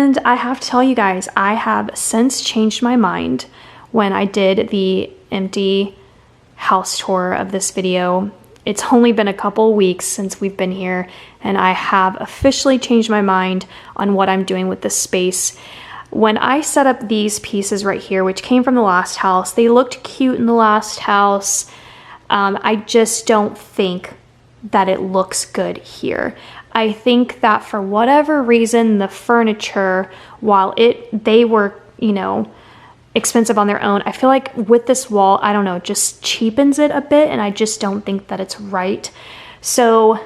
And I have to tell you guys, I have since changed my mind when I did the empty house tour of this video. It's only been a couple weeks since we've been here, and I have officially changed my mind on what I'm doing with this space. When I set up these pieces right here, which came from the last house, they looked cute in the last house. I just don't think that it looks good here. I think that for whatever reason, the furniture, while they were, you know, expensive on their own, I feel like with this wall, I don't know, it just cheapens it a bit, and I just don't think that it's right. So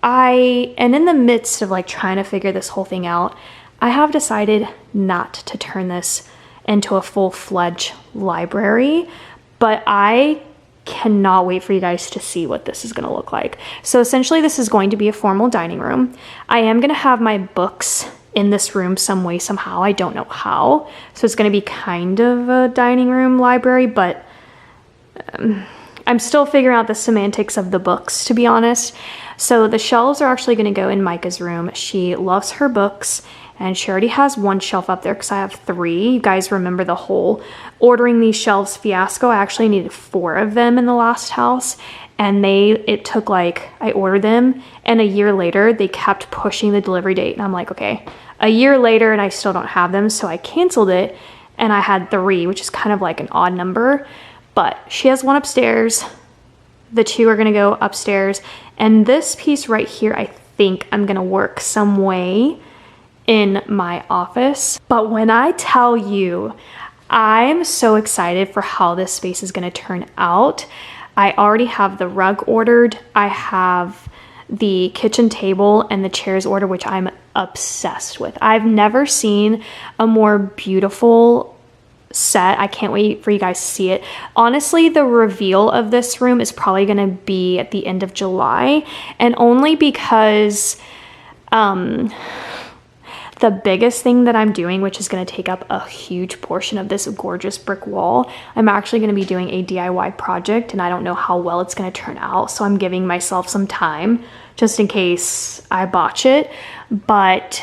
and in the midst of like trying to figure this whole thing out, I have decided not to turn this into a full-fledged library, but I cannot wait for you guys to see what this is going to look like. So essentially this is going to be a formal dining room. I am going to have my books in this room some way, somehow. I don't know how. So it's going to be kind of a dining room library, but I'm still figuring out the semantics of the books, to be honest. So the shelves are actually going to go in Micah's room. She loves her books, and she already has one shelf up there because I have 3. You guys remember the whole ordering these shelves fiasco? I actually needed 4 of them in the last house, and it took like, I ordered them, and a year later they kept pushing the delivery date, and I'm like, okay, a year later and I still don't have them, so I canceled it, and I had 3, which is kind of like an odd number. But she has one upstairs, the 2 are gonna go upstairs, and this piece right here, I think I'm gonna work some way in my office. But when I tell you, I'm so excited for how this space is gonna turn out. I already have the rug ordered. I have the kitchen table and the chairs ordered, which I'm obsessed with. I've never seen a more beautiful set. I can't wait for you guys to see it. Honestly, the reveal of this room is probably gonna be at the end of July, and only because the biggest thing that I'm doing, which is going to take up a huge portion of this gorgeous brick wall, I'm actually going to be doing a DIY project, and I don't know how well it's going to turn out, so I'm giving myself some time just in case I botch it. But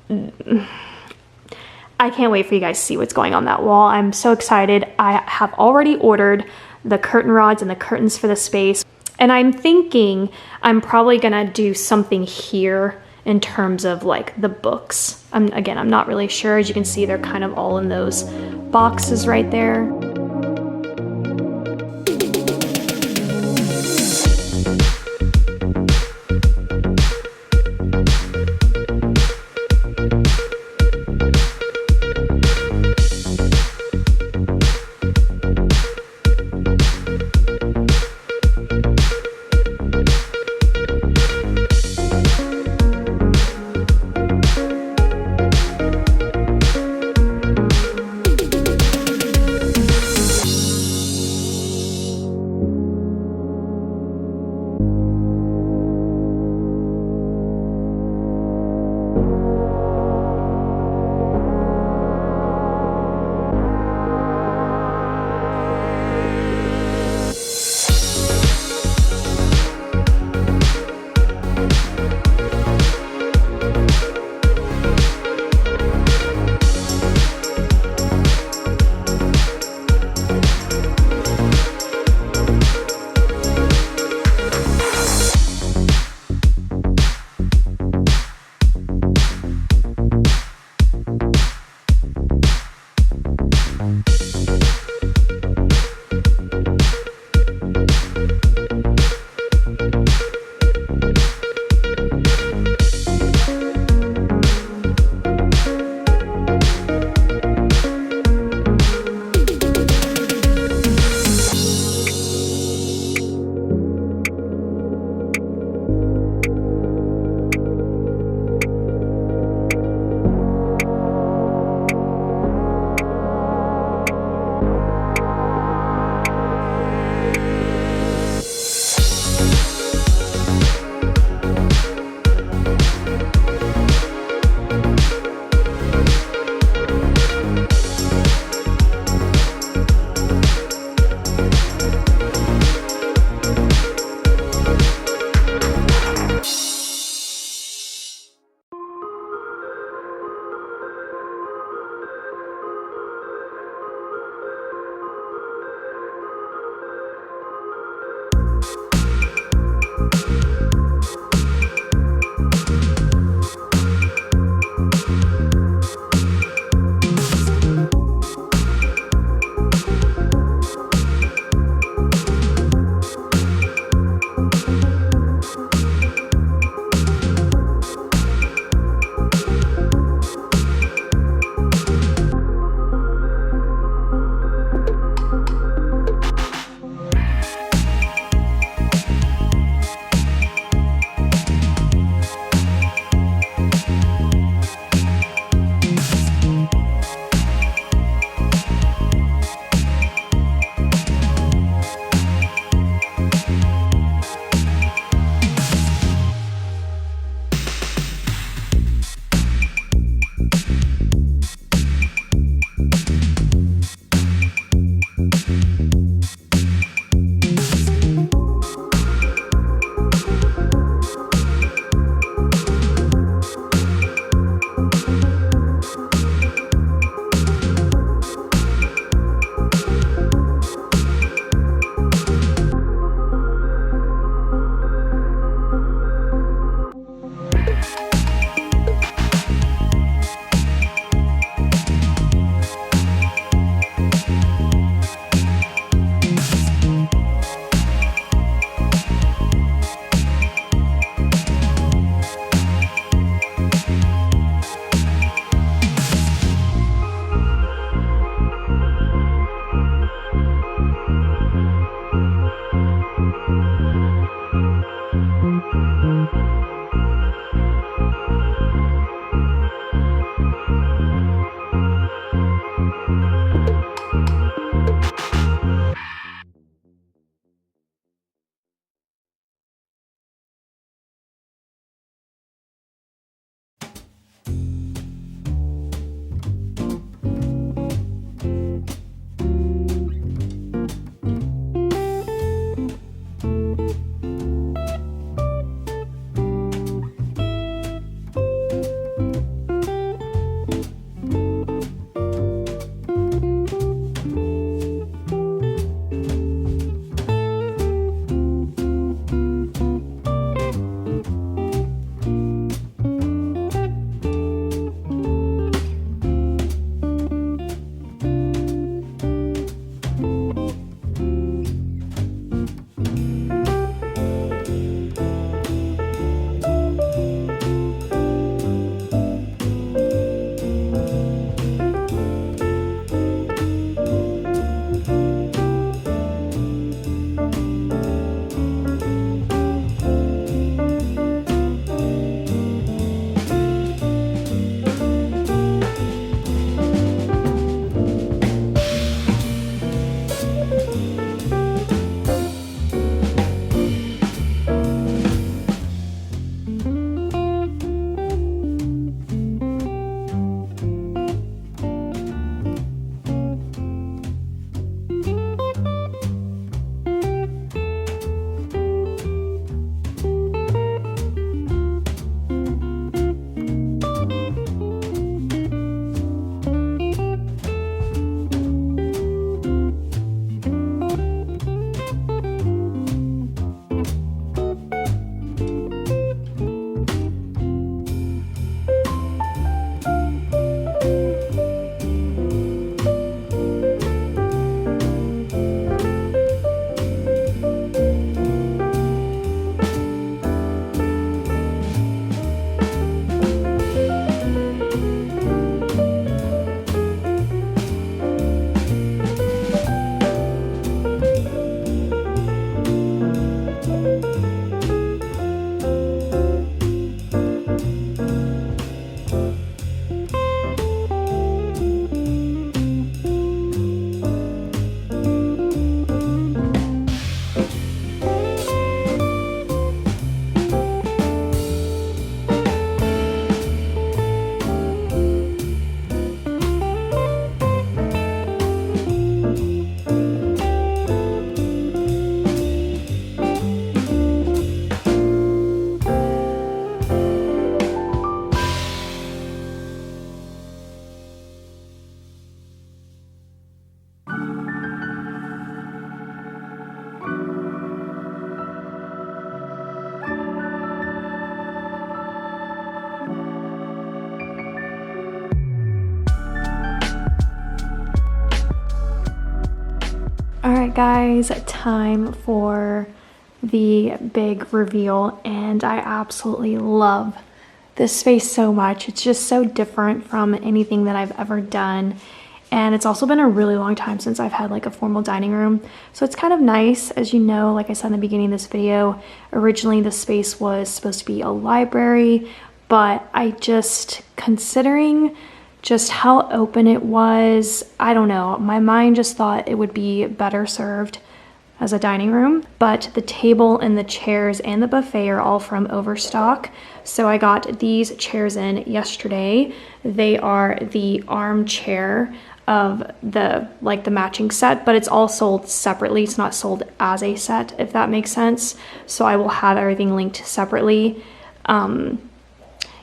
I can't wait for you guys to see what's going on that wall. I'm so excited. I have already ordered the curtain rods and the curtains for the space, and I'm thinking I'm probably going to do something here in terms of like the books. I'm not really sure. As you can see, they're kind of all in those boxes right there. right, guys, time for the big reveal, and I absolutely love this space so much. It's just so different from anything that I've ever done, and it's also been a really long time since I've had like a formal dining room, so it's kind of nice. As you know, like I said in the beginning of this video, originally this space was supposed to be a library, but I just, considering just how open it was, I don't know, my mind just thought it would be better served as a dining room. But the table and the chairs and the buffet are all from Overstock, so I got these chairs in yesterday. They are the armchair of the matching set, but it's all sold separately. It's not sold as a set, if that makes sense, so I will have everything linked separately.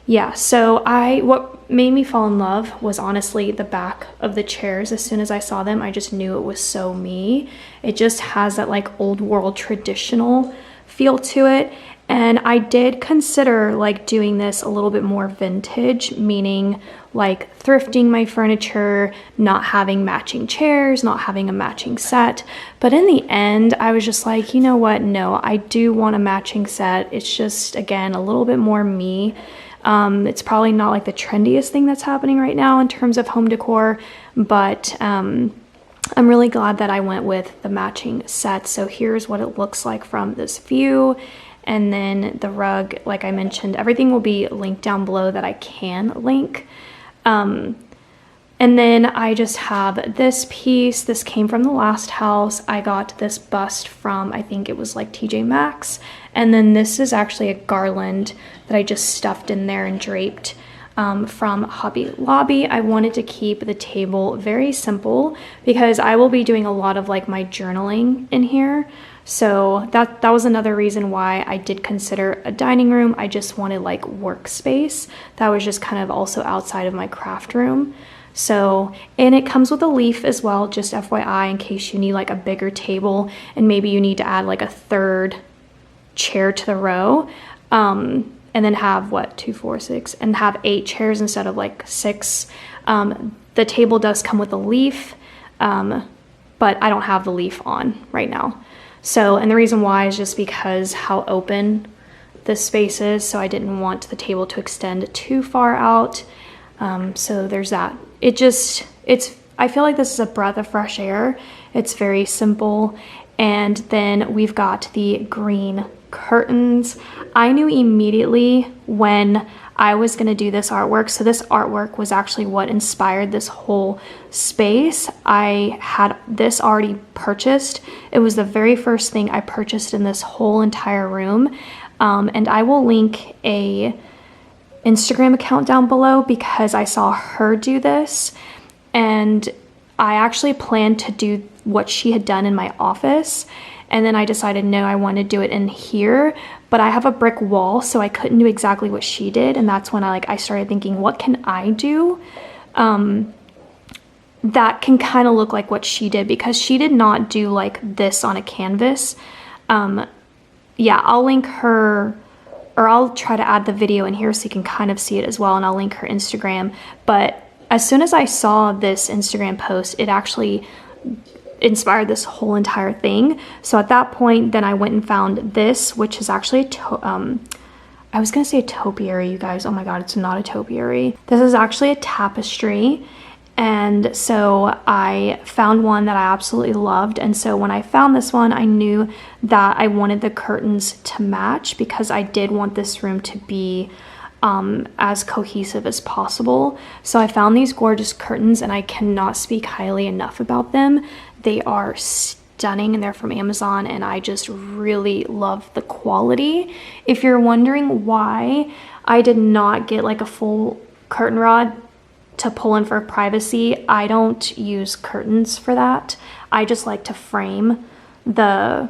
Yeah, so what made me fall in love was honestly the back of the chairs. As soon as I saw them, I just knew it was so me. It just has that like old world traditional feel to it. And I did consider like doing this a little bit more vintage, meaning like thrifting my furniture, not having matching chairs, not having a matching set. But in the end, I was just like, you know what? No, I do want a matching set. It's just, again, a little bit more me. It's probably not like the trendiest thing that's happening right now in terms of home decor, but I'm really glad that I went with the matching set. So here's what it looks like from this view. And then the rug, like I mentioned, everything will be linked down below that I can link. And then I just have this piece. This came from the last house. I got this bust from, I think it was like TJ Maxx. And then this is actually a garland that I just stuffed in there and draped from Hobby Lobby. I wanted to keep the table very simple because I will be doing a lot of like my journaling in here. So that was another reason why I did consider a dining room. I just wanted like workspace that was just kind of also outside of my craft room. So, and it comes with a leaf as well, just FYI, in case you need like a bigger table and maybe you need to add like a third chair to the row, and then have what, 2, 4, 6, and have 8 chairs instead of like 6. The table does come with a leaf, but I don't have the leaf on right now. So, and the reason why is just because how open this space is, so I didn't want the table to extend too far out. So there's that. I feel like this is a breath of fresh air. It's very simple. And then we've got the green curtains. I knew immediately when I was gonna do this artwork. So this artwork was actually what inspired this whole space. I had this already purchased. It was the very first thing I purchased in this whole entire room. And I will link a Instagram account down below because I saw her do this, and I actually planned to do what she had done in my office, and then I decided no, I want to do it in here, but I have a brick wall, so I couldn't do exactly what she did. And that's when I started thinking, what can I do that can kind of look like what she did, because she did not do like this on a canvas. Yeah, I'll link her, or I'll try to add the video in here so you can kind of see it as well, and I'll link her Instagram. But as soon as I saw this Instagram post, it actually inspired this whole entire thing. So at that point, then I went and found this, which is actually I was gonna say a topiary, you guys. Oh my god, it's not a topiary. This is actually a tapestry. And so I found one that I absolutely loved. And so when I found this one, I knew that I wanted the curtains to match because I did want this room to be as cohesive as possible. So I found these gorgeous curtains, and I cannot speak highly enough about them. They are stunning, and they're from Amazon, and I just really love the quality. If you're wondering why I did not get like a full curtain rod to pull in for privacy, I don't use curtains for that. I just like to frame the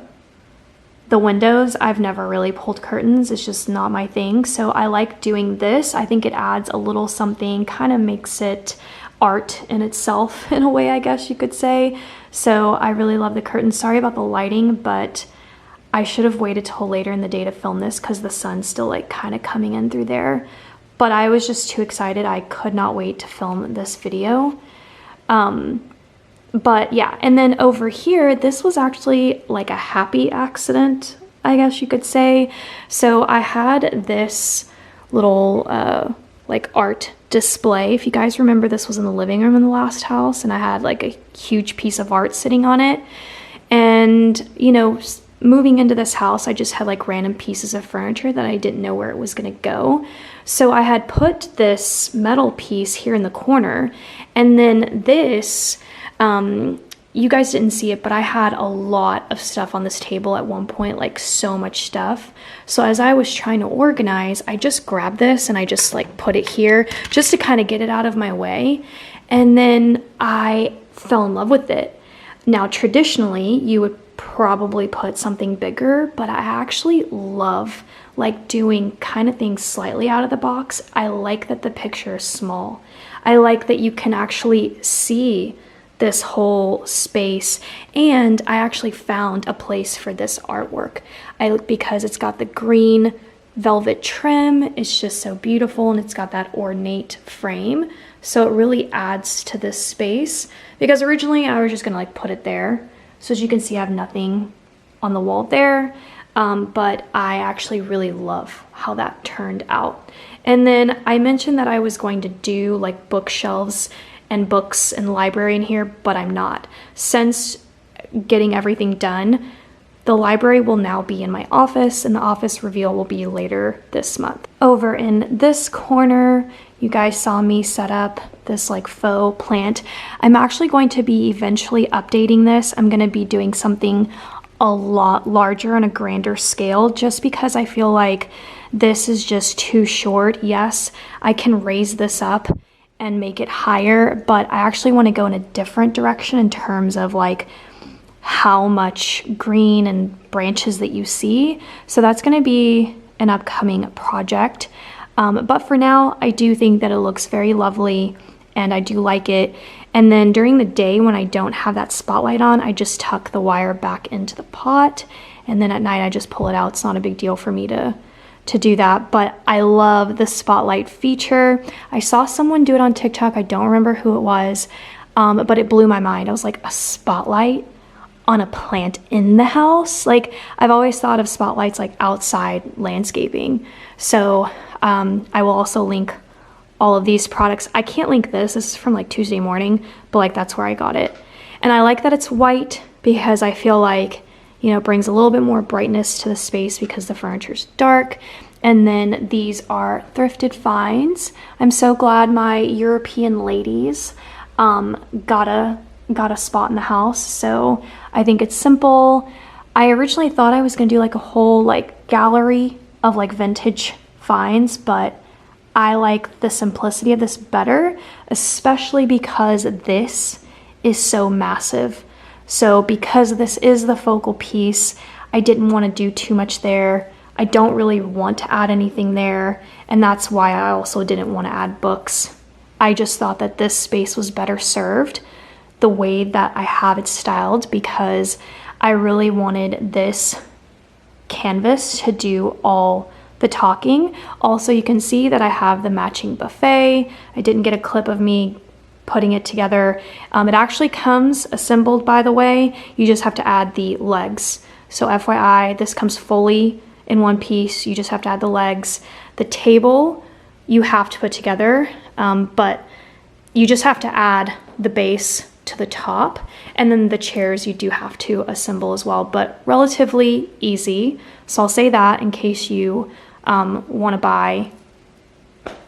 windows. I've never really pulled curtains. It's just not my thing. So I like doing this. I think it adds a little something, kind of makes it art in itself in a way, I guess you could say. So I really love the curtains. Sorry about the lighting, but I should have waited till later in the day to film this because the sun's still like kind of coming in through there. But I was just too excited. I could not wait to film this video. But yeah, and then over here, this was actually like a happy accident, I guess you could say. So I had this little like art display. If you guys remember, this was in the living room in the last house, and I had like a huge piece of art sitting on it. And, you know, moving into this house, I just had like random pieces of furniture that I didn't know where it was gonna go. So I had put this metal piece here in the corner, and then this, you guys didn't see it, but I had a lot of stuff on this table at one point, like so much stuff. So as I was trying to organize, I just grabbed this and I just like put it here just to kind of get it out of my way. And then I fell in love with it. Now, traditionally, you would probably put something bigger, but I actually love like doing kind of things slightly out of the box. I like that the picture is small. I like that you can actually see this whole space, and I actually found a place for this artwork. Because it's got the green velvet trim, it's just so beautiful, and it's got that ornate frame, so it really adds to this space. Because originally I was just gonna like put it there, so as you can see I have nothing on the wall there, but I actually really love how that turned out. And then I mentioned that I was going to do like bookshelves and books and library in here, but I'm not. Since getting everything done, the library will now be in my office, and the office reveal will be later this month. Over in this corner, you guys saw me set up this like faux plant. I'm actually going to be eventually updating this. I'm gonna be doing something a lot larger on a grander scale, just because I feel like this is just too short. Yes, I can raise this up and make it higher, but I actually want to go in a different direction in terms of like how much green and branches that you see. So that's going to be an upcoming project. But for now, I do think that it looks very lovely and I do like it. And then during the day when I don't have that spotlight on, I just tuck the wire back into the pot. And then at night I just pull it out. It's not a big deal for me to do that, but I love the spotlight feature. I saw someone do it on TikTok. I don't remember who it was, but it blew my mind. I was like, a spotlight on a plant in the house? Like, I've always thought of spotlights like outside landscaping. So I will also link all of these products. I can't link this. This is from like Tuesday morning, but like that's where I got it. And I like that it's white because I feel like, you know, it brings a little bit more brightness to the space because the furniture's dark. And then these are thrifted finds. I'm so glad my European ladies got a spot in the house. So I think it's simple. I originally thought I was gonna do like a whole like gallery of like vintage finds, but I like the simplicity of this better, especially because this is so massive. So because this is the focal piece, I didn't want to do too much there. I don't really want to add anything there, and that's why I also didn't want to add books. I just thought that this space was better served the way that I have it styled, because I really wanted this canvas to do all the talking. Also, you can see that I have the matching buffet. I didn't get a clip of me putting it together. It actually comes assembled, by the way. You just have to add the legs. So FYI, this comes fully in one piece. You just have to add the legs. The table you have to put together, but you just have to add the base to the top, and then the chairs you do have to assemble as well, but relatively easy. So I'll say that in case you want to buy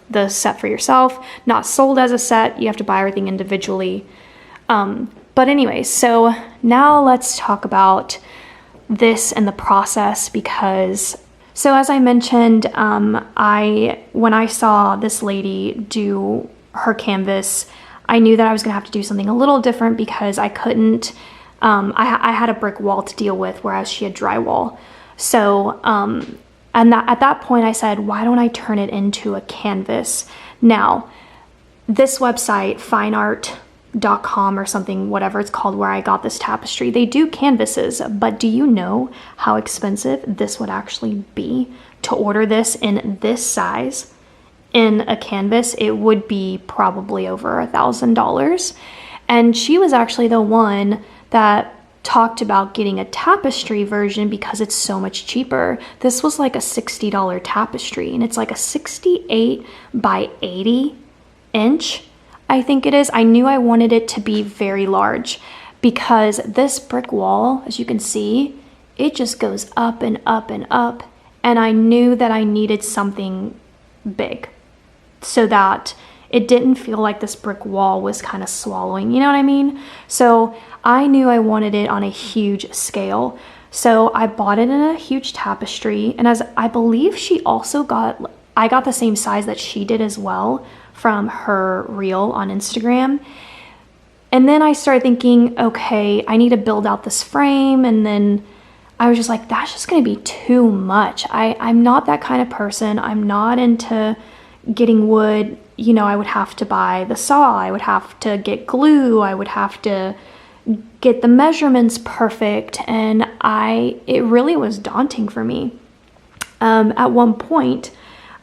the set for yourself. Not sold as a set, you have to buy everything individually. But anyway, so now let's talk about this and the process, because so as I mentioned, when I saw this lady do her canvas, I knew that I was gonna have to do something a little different because I couldn't, I had a brick wall to deal with, whereas she had drywall. So, at that point I said, why don't I turn it into a canvas? Now, this website, fineart.com or something, whatever it's called, where I got this tapestry, they do canvases, but do you know how expensive this would actually be to order this in this size? In a canvas, it would be probably over $1,000. And she was actually the one that talked about getting a tapestry version because it's so much cheaper. This was like a $60 tapestry, and it's like a 68 by 80 inch, I think it is. I knew I wanted it to be very large because this brick wall, as you can see, it just goes up and up and up. And I knew that I needed something big so that it didn't feel like this brick wall was kind of swallowing, you know what I mean? So I knew I wanted it on a huge scale. So I bought it in a huge tapestry, and as I believe she also I got the same size that she did as well from her reel on Instagram. And then I started thinking, okay, I need to build out this frame, and then I was just like, that's just gonna be too much. I'm not that kind of person. I'm not into getting wood. You know, I would have to buy the saw, I would have to get glue, I would have to get the measurements perfect, and it really was daunting for me. At one point,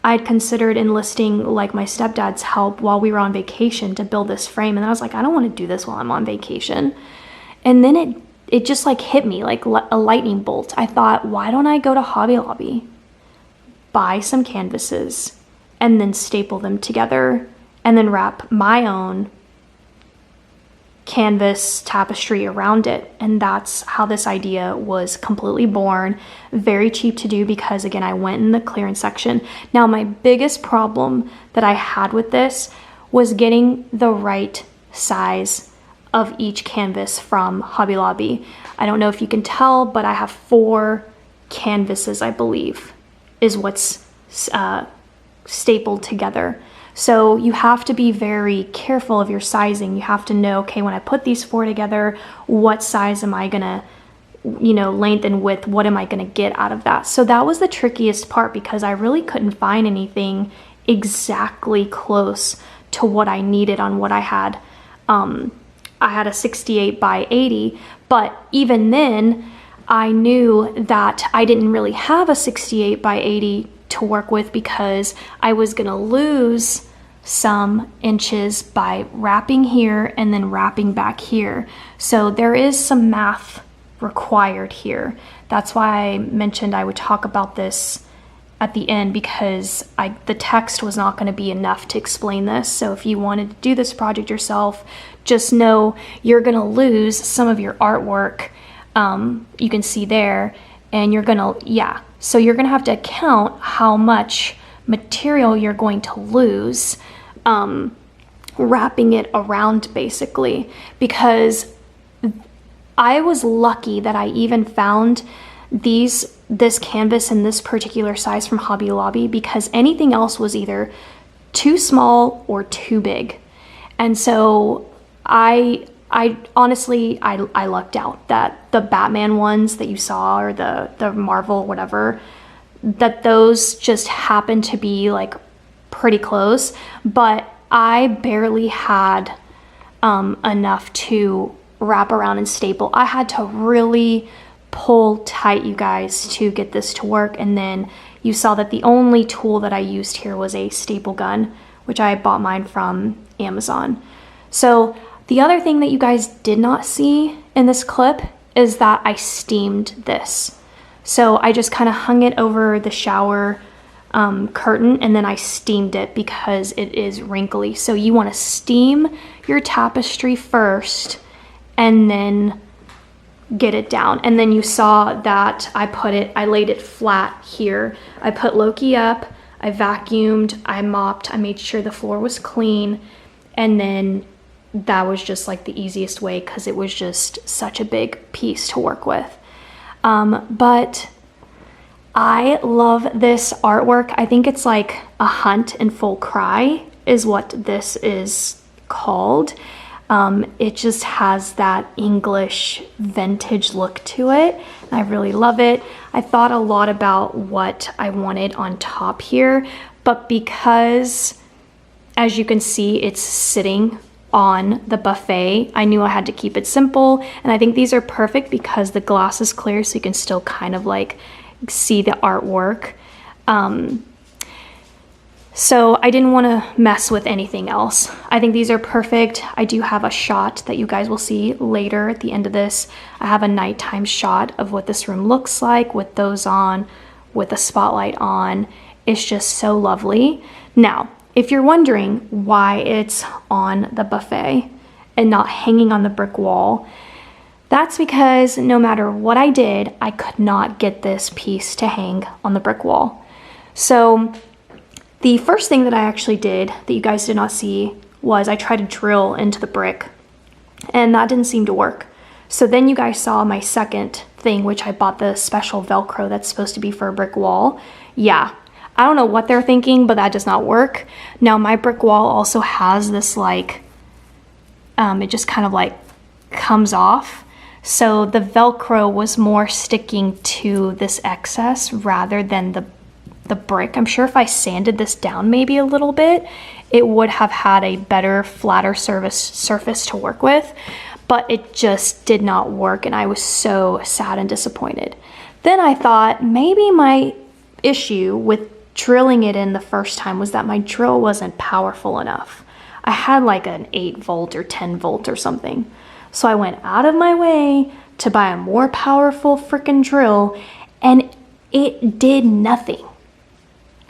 I'd considered enlisting like my stepdad's help while we were on vacation to build this frame, and I was like, I don't want to do this while I'm on vacation. And then it just like hit me like a lightning bolt. I thought, why don't I go to Hobby Lobby, buy some canvases, and then staple them together, and then wrap my own canvas tapestry around it. And that's how this idea was completely born. Very cheap to do because, again, I went in the clearance section. Now, my biggest problem that I had with this was getting the right size of each canvas from Hobby Lobby. I don't know if you can tell, but I have 4 canvases, I believe, is what's stapled together. So you have to be very careful of your sizing. You have to know, okay, when I put these 4 together, what size am I gonna, you know, length and width, what am I gonna get out of that? So that was the trickiest part because I really couldn't find anything exactly close to what I needed on what I had. I had a 68 by 80, but even then I knew that I didn't really have a 68 by 80 to work with because I was gonna lose some inches by wrapping here and then wrapping back here. So there is some math required here. That's why I mentioned I would talk about this at the end because the text was not going to be enough to explain this. So if you wanted to do this project yourself, just know you're going to lose some of your artwork. You can see there, and you're going to, so you're going to have to count how much material you're going to lose wrapping it around, basically, because I was lucky that I even found this canvas in this particular size from Hobby Lobby, because anything else was either too small or too big. And so I honestly lucked out that the Batman ones that you saw, or the Marvel whatever, that those just happened to be like pretty close, but I barely had enough to wrap around and staple. I had to really pull tight, you guys, to get this to work. And then you saw that the only tool that I used here was a staple gun, which I bought mine from Amazon. So the other thing that you guys did not see in this clip is that I steamed this. So I just kind of hung it over the shower curtain, and then I steamed it because it is wrinkly. So you want to steam your tapestry first and then get it down. And then you saw that I laid it flat here. I put Loki up, I vacuumed, I mopped, I made sure the floor was clean, and then that was just like the easiest way because it was just such a big piece to work with. But I love this artwork. I think it's like a hunt in full cry is what this is called. It just has that English vintage look to it. And I really love it. I thought a lot about what I wanted on top here, but because, as you can see, it's sitting on the buffet, I knew I had to keep it simple. And I think these are perfect because the glass is clear, so you can still kind of like see the artwork. So I didn't want to mess with anything else. I think these are perfect. I do have a shot that you guys will see later at the end of this. I have a nighttime shot of what this room looks like with those on, with the spotlight on. It's just so lovely. Now, if you're wondering why it's on the buffet and not hanging on the brick wall, that's because no matter what I did, I could not get this piece to hang on the brick wall. So the first thing that I actually did that you guys did not see was I tried to drill into the brick, and that didn't seem to work. So then you guys saw my second thing, which I bought the special Velcro that's supposed to be for a brick wall. Yeah, I don't know what they're thinking, but that does not work. Now my brick wall also has this like, it just kind of like comes off. So the Velcro was more sticking to this excess rather than the brick. I'm sure if I sanded this down maybe a little bit, it would have had a better, flatter surface to work with, but it just did not work, and I was so sad and disappointed. Then I thought maybe my issue with drilling it in the first time was that my drill wasn't powerful enough. I had like an 8 volt or 10 volt or something. So I went out of my way to buy a more powerful freaking drill, and it did nothing.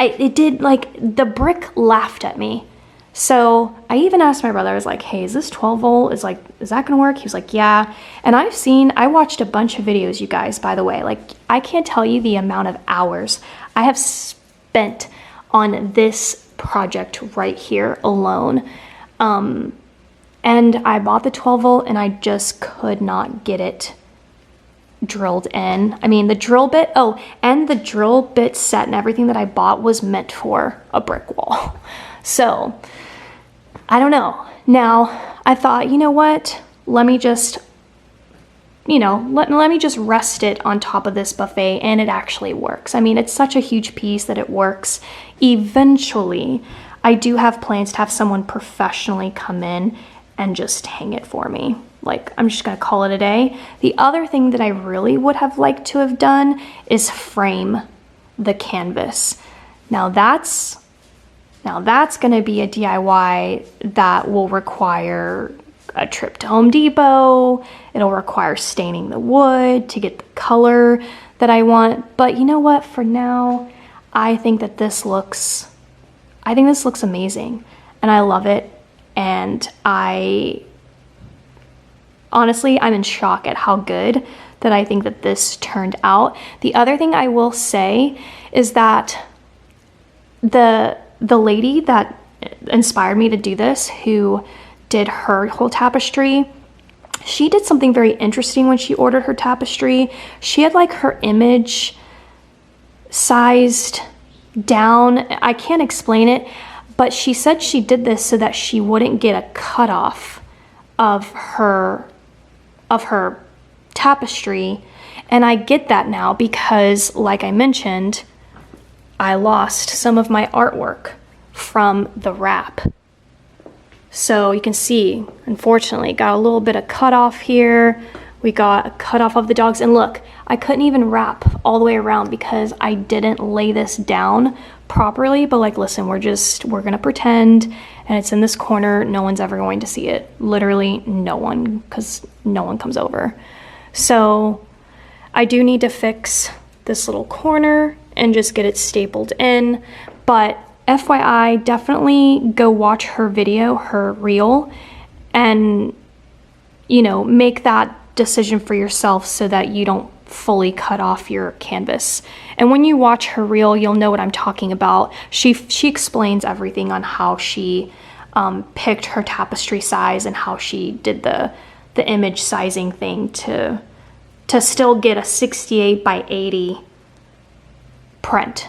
It did, like, the brick laughed at me. So I even asked my brother, I was like, hey, is this 12 volt? Is that gonna work? He was like, yeah. And I watched a bunch of videos, you guys, by the way. Like, I can't tell you the amount of hours I have spent on this project right here alone. And I bought the 12 volt and I just could not get it drilled in. I mean, the drill bit, and the drill bit set and everything that I bought was meant for a brick wall. So I don't know. Now I thought, you know what, let me just let me just rest it on top of this buffet, and it actually works. I mean, it's such a huge piece that it works. Eventually I do have plans to have someone professionally come in and just hang it for me. Like, I'm just gonna call it a day. The other thing that I really would have liked to have done is frame the canvas. Now that's gonna be a DIY that will require a trip to Home Depot. It'll require staining the wood to get the color that I want. But you know what, for now, I think this looks amazing, and I love it. And honestly, I'm in shock at how good that I think that this turned out. The other thing I will say is that the lady that inspired me to do this, who did her whole tapestry, she did something very interesting when she ordered her tapestry. She had like her image sized down. I can't explain it, but she said she did this so that she wouldn't get a cutoff of her tapestry. And I get that now because, like I mentioned, I lost some of my artwork from the wrap. So you can see, unfortunately, got a little bit of cutoff here. We got a cutoff of the dogs, and look, I couldn't even wrap all the way around because I didn't lay this down properly. But like, listen, we're gonna pretend, and it's in this corner. No one's ever going to see it. Literally no one, because no one comes over. So I do need to fix this little corner and just get it stapled in. But FYI, definitely go watch her video, her reel, and make that decision for yourself so that you don't fully cut off your canvas. And when you watch her reel, you'll know what I'm talking about. She explains everything on how she picked her tapestry size and how she did the image sizing thing to still get a 68 by 80 print,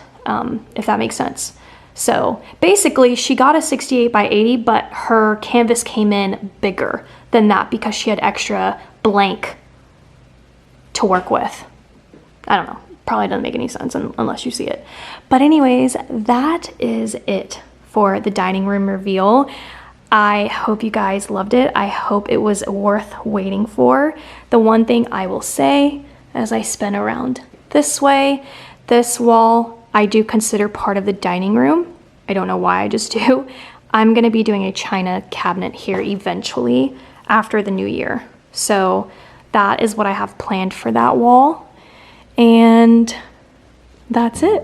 if that makes sense. So basically she got a 68 by 80, but her canvas came in bigger than that because she had extra blank to work with. I don't know, probably doesn't make any sense unless you see it. But anyways, that is it for the dining room reveal. I hope you guys loved it. I hope it was worth waiting for. The one thing I will say, as I spin around this way, this wall I do consider part of the dining room. I don't know why, I just do. I'm gonna be doing a china cabinet here eventually after the new year. So that is what I have planned for that wall. And that's it.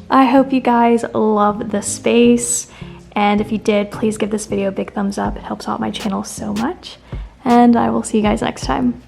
I hope you guys love the space. And if you did, please give this video a big thumbs up. It helps out my channel so much. And I will see you guys next time.